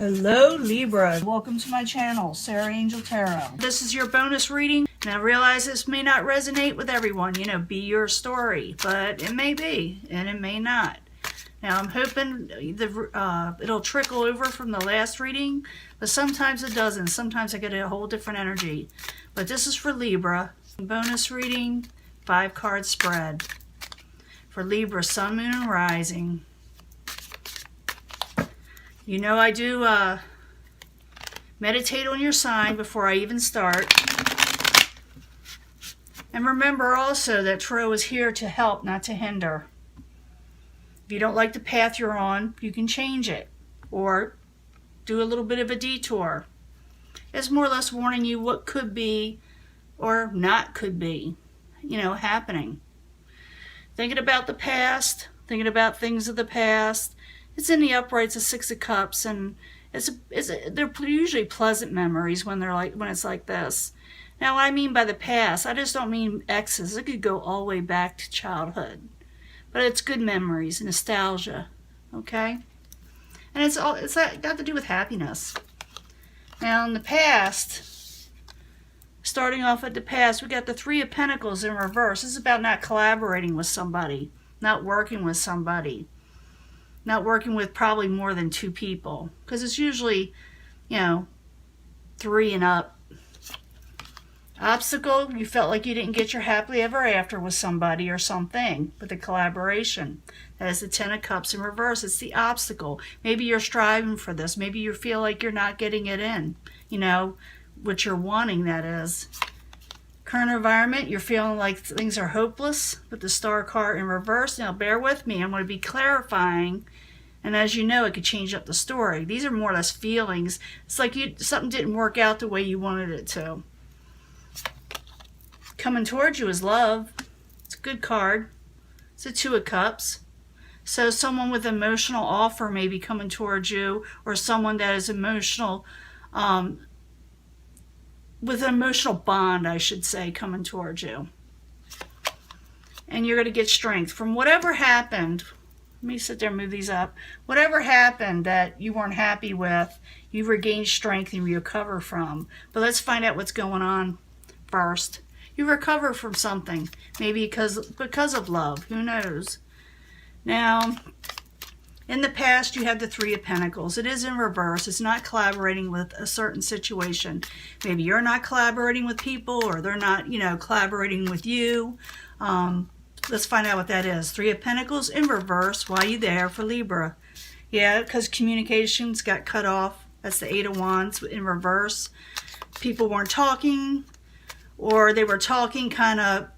Hello Libra, welcome to my channel, Sarah Angel Tarot. This is your bonus reading. Now I realize this may not resonate with everyone, be your story, but it may be and it may not. Now I'm hoping it'll trickle over from the last reading, but sometimes it doesn't. Sometimes I get a whole different energy. But this is for Libra. Bonus reading, 5-card spread. For Libra, Sun, Moon, and Rising. I do meditate on your sign before I even start. And remember also that Tarot is here to help, not to hinder. If you don't like the path you're on, you can change it or do a little bit of a detour. It's more or less warning you what could be or not could be, happening. Thinking about the past, thinking about things of the past. It's in the upright, it's a 6 of Cups, and they're usually pleasant memories when it's like this. Now, what I mean by the past, I just don't mean exes. It could go all the way back to childhood, but it's good memories, nostalgia, okay? And it's got to do with happiness. Now, in the past, starting off at the past, we got the 3 of Pentacles in reverse. This is about not collaborating with somebody, not working with somebody. Not working with probably more than 2 people. Because it's usually, 3 and up. Obstacle, you felt like you didn't get your happily ever after with somebody or something. With the collaboration. That is the 10 of Cups in reverse. It's the obstacle. Maybe you're striving for this. Maybe you feel like you're not getting it in. What you're wanting, that is. Current environment, you're feeling like things are hopeless with the Star card in reverse. Now, bear with me. I'm going to be clarifying. And as you know, it could change up the story. These are more or less feelings. It's like something didn't work out the way you wanted it to. Coming towards you is love. It's a good card. It's a 2 of Cups. So someone with emotional offer may be coming towards you, or someone that is emotional, with an emotional bond, I should say, coming towards you. And you're going to get strength from whatever happened. Let me sit there and move these up. Whatever happened that you weren't happy with, you regain strength and recover from. But let's find out what's going on first. You recover from something, maybe because of love. Who knows? Now, in the past, you had the 3 of Pentacles. It is in reverse. It's not collaborating with a certain situation. Maybe you're not collaborating with people, or they're not, collaborating with you. Let's find out what that is. 3 of Pentacles in reverse. Why are you there for Libra? Yeah, because communications got cut off. That's the 8 of Wands in reverse. People weren't talking, or they were talking kind of,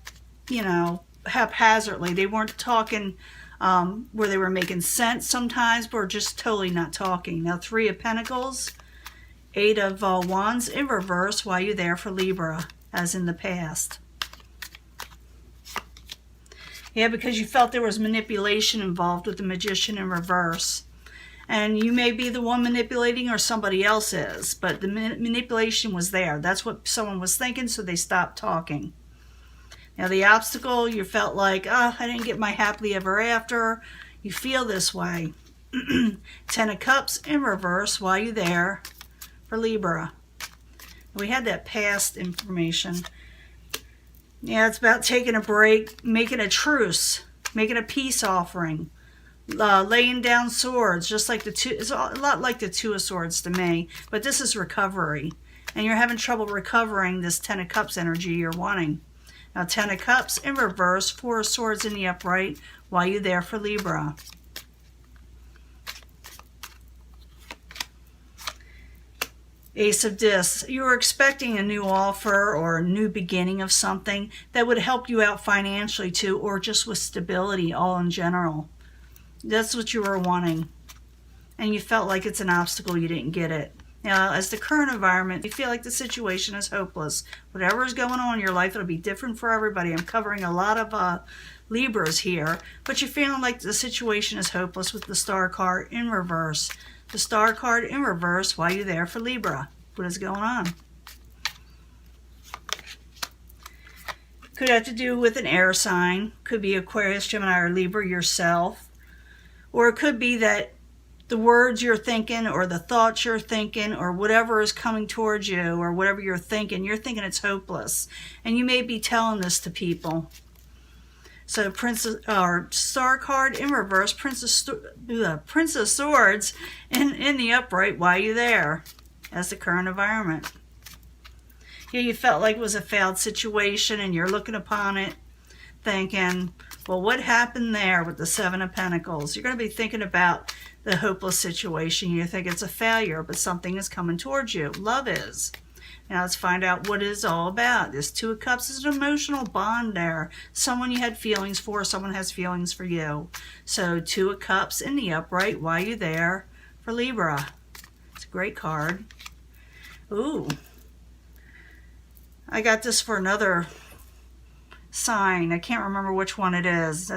haphazardly. They weren't talking where they were making sense sometimes, but just totally not talking. Now, 3 of Pentacles, 8 of Wands in reverse. Why are you there for Libra, as in the past? Yeah, because you felt there was manipulation involved with the Magician in reverse. And you may be the one manipulating, or somebody else is, but the manipulation was there. That's what someone was thinking, so they stopped talking. Now, the obstacle, you felt like, I didn't get my happily ever after. You feel this way. 10 of Cups in reverse. Why are you there for Libra? We had that past information. Yeah, it's about taking a break, making a truce, making a peace offering, laying down swords, just like the 2. It's a lot like the 2 of Swords to me, but this is recovery. And you're having trouble recovering this 10 of Cups energy you're wanting. Now, 10 of Cups in reverse, 4 of Swords in the upright. Why are you there for Libra? Ace of Discs. You were expecting a new offer or a new beginning of something that would help you out financially too, or just with stability all in general. That's what you were wanting. And you felt like it's an obstacle, you didn't get it. Now, as the current environment, you feel like the situation is hopeless. Whatever is going on in your life, it'll be different for everybody. I'm covering a lot of Libras here, but you're feeling like the situation is hopeless with the Star card in reverse. The Star card in reverse. Why are you there for Libra? What is going on? Could have to do with an air sign. Could be Aquarius, Gemini, or Libra yourself. Or it could be that the words you're thinking or the thoughts you're thinking or whatever is coming towards you or whatever you're thinking it's hopeless. And you may be telling this to people. So Princess or Star card in reverse, Prince of Swords in the upright. Why are you there? As the current environment. Yeah, you felt like it was a failed situation and you're looking upon it thinking, well, what happened there with the Seven of Pentacles? You're going to be thinking about the hopeless situation. You think it's a failure, but something is coming towards you. Love is. Now let's find out what it's all about. This Two of Cups is an emotional bond there. Someone you had feelings for, someone has feelings for you. So Two of Cups in the upright. Why are you there? For Libra. It's a great card. Ooh. I got this for another sign. I can't remember which one it is.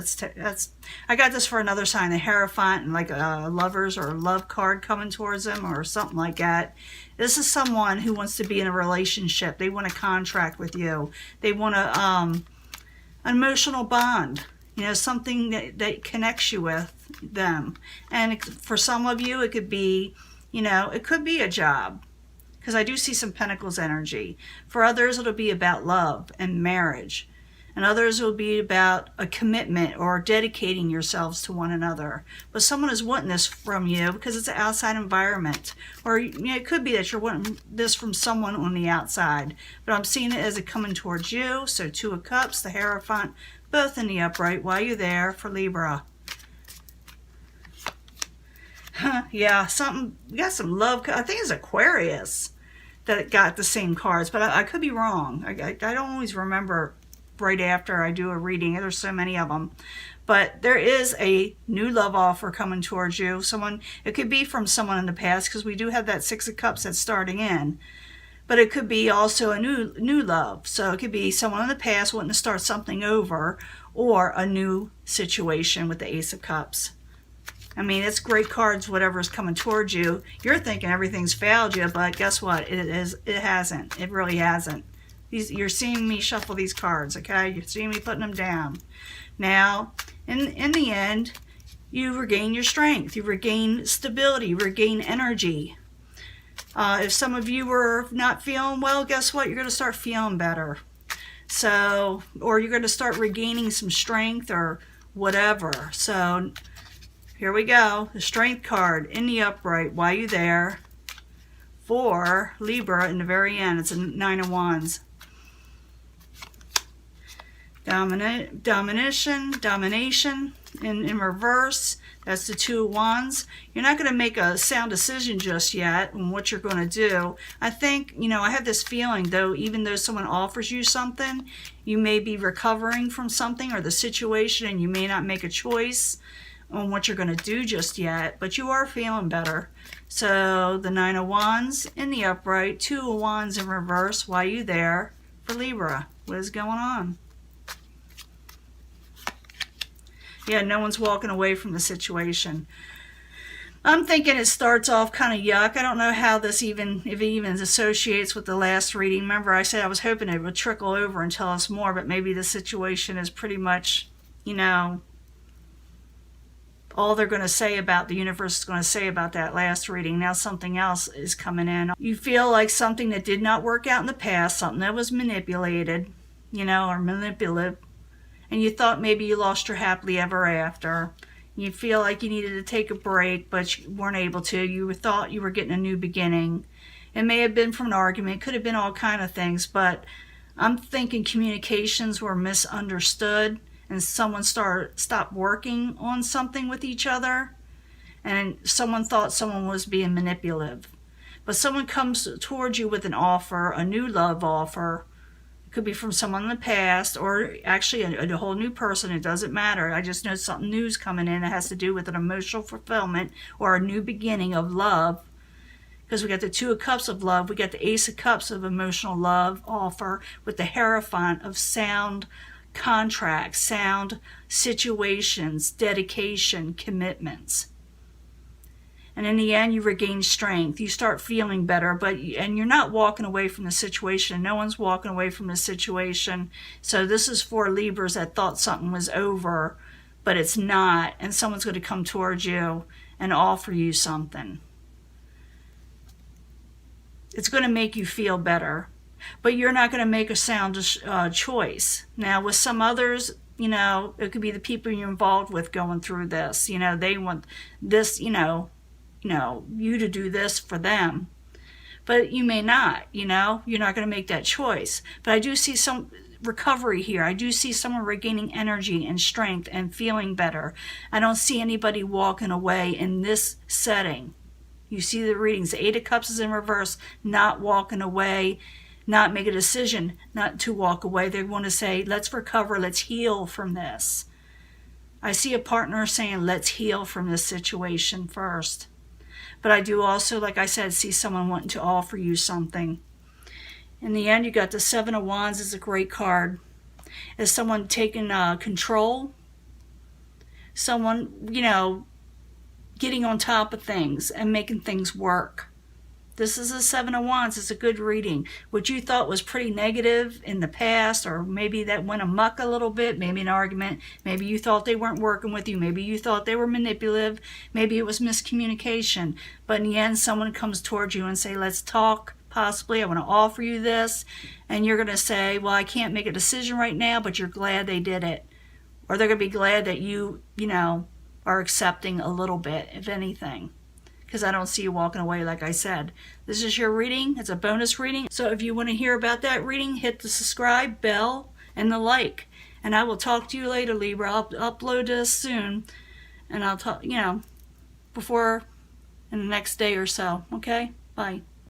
I got this for another sign, the Hierophant, and like a lovers or love card coming towards them or something like that. This is someone who wants to be in a relationship. They want a contract with you. They want an emotional bond. You know, something that connects you with them. And for some of you, it could be, you know, it could be a job. Because I do see some Pentacles energy. For others, it'll be about love and marriage. And others will be about a commitment or dedicating yourselves to one another. But someone is wanting this from you because it's an outside environment. Or you know, it could be that you're wanting this from someone on the outside. But I'm seeing it as it coming towards you. So Two of Cups, the Hierophant, both in the upright. Why are you there? For Libra. Yeah, we got some love. I think it's Aquarius that got the same cards, but I could be wrong. I don't always remember right after I do a reading. There's so many of them. But there is a new love offer coming towards you. It could be from someone in the past, because we do have that Six of Cups that's starting in. But it could be also a new love. So it could be someone in the past wanting to start something over, or a new situation with the Ace of Cups. I mean, it's great cards, whatever's coming towards you. You're thinking everything's failed you, but guess what? It hasn't. It really hasn't. You're seeing me shuffle these cards, okay? You're seeing me putting them down. Now, in the end, you regain your strength. You regain stability. You regain energy. If some of you were not feeling well, guess what? You're going to start feeling better. So, or you're going to start regaining some strength or whatever. So, here we go. The Strength card in the upright. Why are you there? For Libra in the very end. It's a Nine of Wands. Domination in reverse. That's the Two of Wands. You're not going to make a sound decision just yet on what you're going to do. I think, you know, I have this feeling, though, even though someone offers you something, you may be recovering from something or the situation, and you may not make a choice on what you're going to do just yet, but you are feeling better. So the Nine of Wands in the upright, Two of Wands in reverse. Why are you there? For Libra. What is going on? Yeah, no one's walking away from the situation. I'm thinking it starts off kind of yuck. I don't know how this if it even associates with the last reading. Remember, I said I was hoping it would trickle over and tell us more, but maybe the situation is pretty much, you know, all they're going to say about, the universe is going to say about that last reading. Now something else is coming in. You feel like something that did not work out in the past, something that was manipulated, you know, or manipulative, and you thought maybe you lost your happily ever after. You feel like you needed to take a break, but you weren't able to. You thought you were getting a new beginning. It may have been from an argument. It could have been all kind of things, but I'm thinking communications were misunderstood, and someone stopped working on something with each other, and someone thought someone was being manipulative. But someone comes towards you with an offer, a new love offer. It could be from someone in the past, or actually a whole new person. It doesn't matter. I just know something new's coming in that has to do with an emotional fulfillment or a new beginning of love. Because we got the Two of Cups of love, we got the Ace of Cups of emotional love offer, with the Hierophant of sound contracts, sound situations, dedication, commitments. And in the end, you regain strength. You start feeling better, and you're not walking away from the situation. No one's walking away from the situation. So this is for Libras that thought something was over, but it's not. And someone's going to come towards you and offer you something. It's going to make you feel better, but you're not going to make a sound choice. Now, with some others, you know, it could be the people you're involved with going through this. You know, they want this, you to do this for them. But you may not, you know, you're not going to make that choice. But I do see some recovery here. I do see someone regaining energy and strength and feeling better. I don't see anybody walking away in this setting. You see the readings. The Eight of Cups is in reverse, not walking away, not make a decision not to walk away. They want to say, let's recover, let's heal from this. I see a partner saying, let's heal from this situation first. But I do also, like I said, see someone wanting to offer you something. In the end, you got the Seven of Wands is a great card. Is someone taking control? Someone, you know, getting on top of things and making things work. This is a Seven of Wands. It's a good reading. What you thought was pretty negative in the past, or maybe that went amok a little bit, maybe an argument, maybe you thought they weren't working with you, maybe you thought they were manipulative, maybe it was miscommunication. But in the end, someone comes towards you and say, let's talk, possibly, I want to offer you this. And you're going to say, well, I can't make a decision right now, but you're glad they did it. Or they're going to be glad that you are accepting a little bit, if anything. Because I don't see you walking away, like I said. This is your reading. It's a bonus reading. So if you want to hear about that reading, hit the subscribe, bell, and the like. And I will talk to you later, Libra. I'll upload this soon. And I'll talk, before in the next day or so. Okay? Bye.